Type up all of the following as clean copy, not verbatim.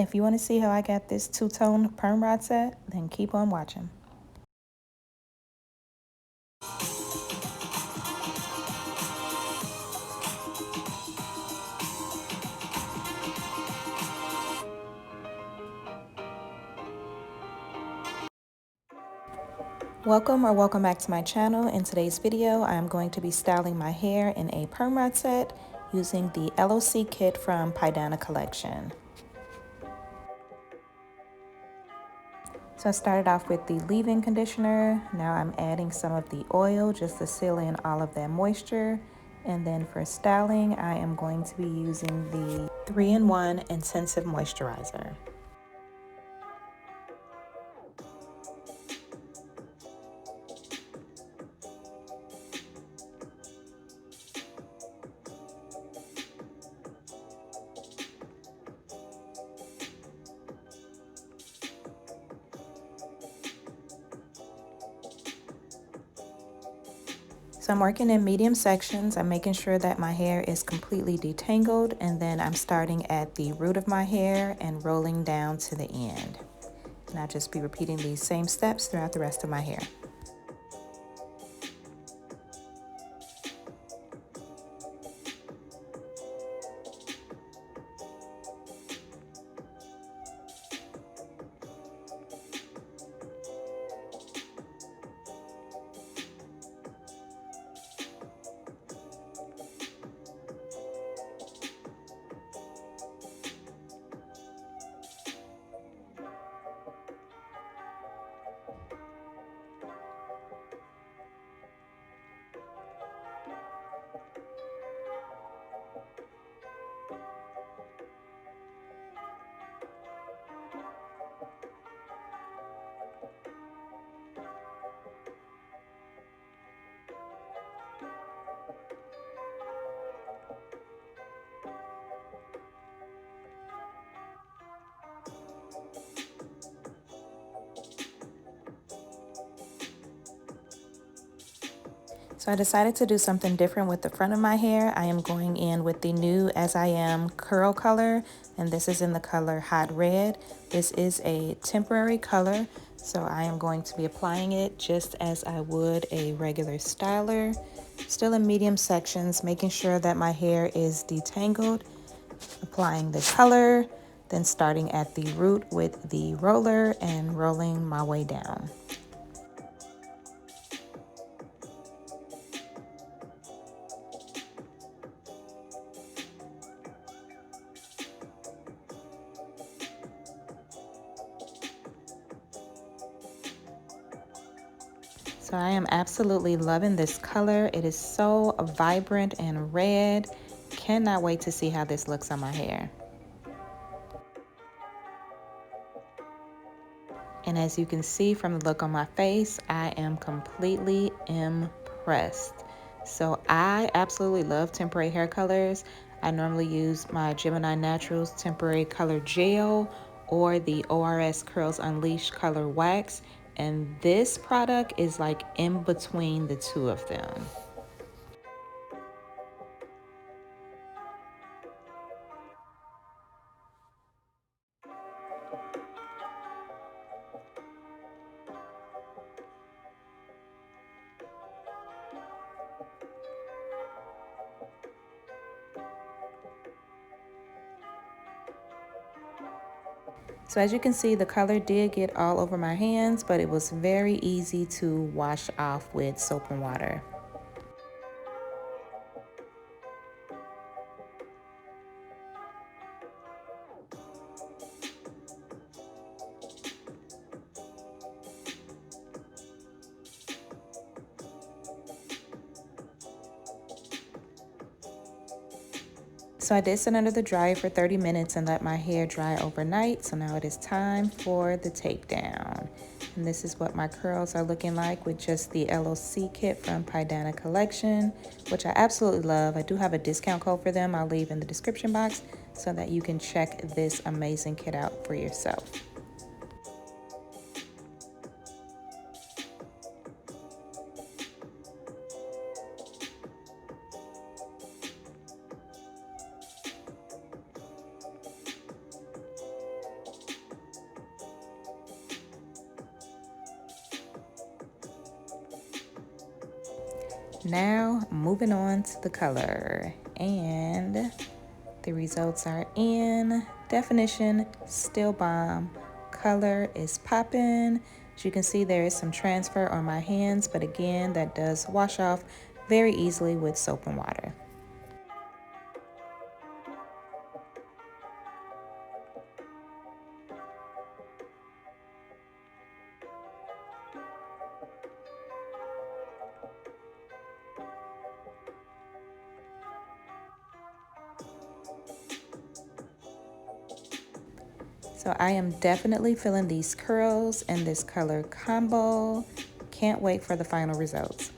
If you want to see how I got this two-tone PermRod set, then keep on watching. Welcome back to my channel. In today's video, I am going to be styling my hair in a PermRod set using the LOC kit from Pydana collection. So I started off with the leave-in conditioner. Now I'm adding some of the oil just to seal in all of that moisture. And then for styling, I am going to be using the 3-in-1 Intensive Moisturizer. So I'm working in medium sections. I'm making sure that my hair is completely detangled, and then I'm starting at the root of my hair and rolling down to the end. And I'll just be repeating these same steps throughout the rest of my hair. So I decided to do something different with the front of my hair. I am going in with the new As I Am curl color, and this is in the color Hot Red. This is a temporary color, so I am going to be applying it just as I would a regular styler. Still in medium sections, making sure that my hair is detangled, applying the color, then starting at the root with the roller and rolling my way down. So I am absolutely loving this color. It is so vibrant and red. Cannot wait to see how this looks on my hair. And as you can see from the look on my face, I am completely impressed. So I absolutely love temporary hair colors. I normally use my Gemini Naturals Temporary Color Gel or the ORS Curls Unleashed Color Wax. And this product is like in between the two of them. So as you can see, the color did get all over my hands, but it was very easy to wash off with soap and water. So I did sit under the dryer for 30 minutes and let my hair dry overnight. So now it is time for the takedown. And this is what my curls are looking like with just the LOC kit from Pydana collection, which I absolutely love. I do have a discount code for them. I'll leave in the description box so that you can check this amazing kit out for yourself. Now moving on to the color, and the results are in. Definition, still bomb. Color is popping. As you can see, there is some transfer on my hands, but again, that does wash off very easily with soap and water. So I am definitely feeling these curls and this color combo. Can't wait for the final results.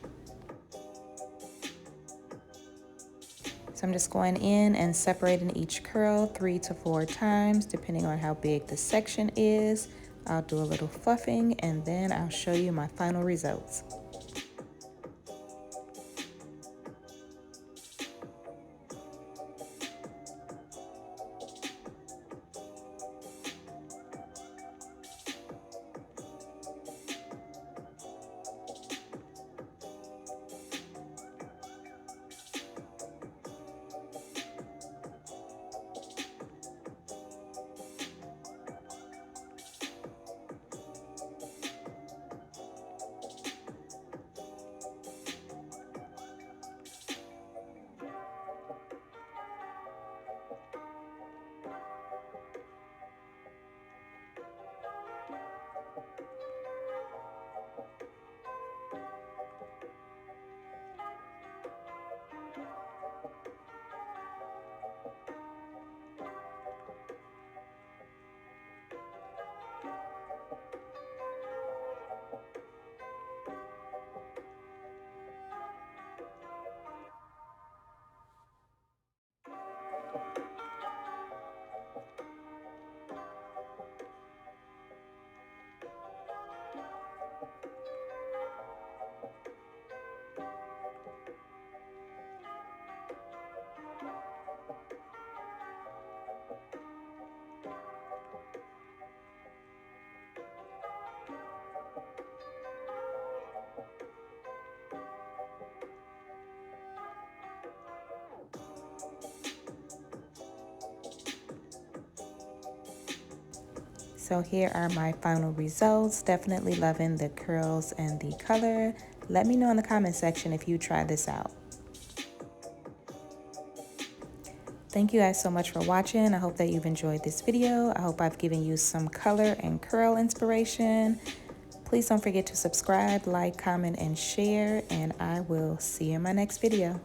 So I'm just going in and separating each curl 3 to 4 times, depending on how big the section is. I'll do a little fluffing and then I'll show you my final results. So here are my final results. Definitely loving the curls and the color. Let me know in the comment section if you try this out. Thank you guys so much for watching. I hope that you've enjoyed this video. I hope I've given you some color and curl inspiration. Please don't forget to subscribe, like, comment, and share, and I will see you in my next video.